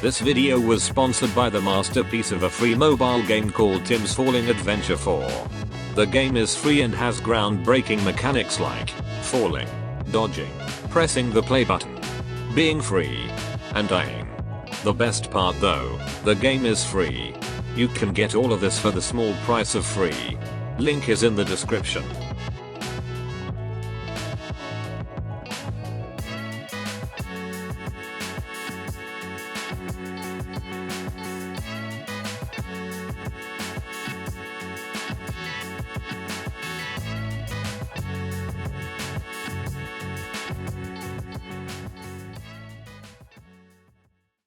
This video was sponsored by the masterpiece of a free mobile game called Tim's Falling Adventure 4. The game is free and has groundbreaking mechanics like falling, dodging, pressing the play button, being free, and dying. The best part though, the game is free. You can get all of this for the small price of free. Link is in the description.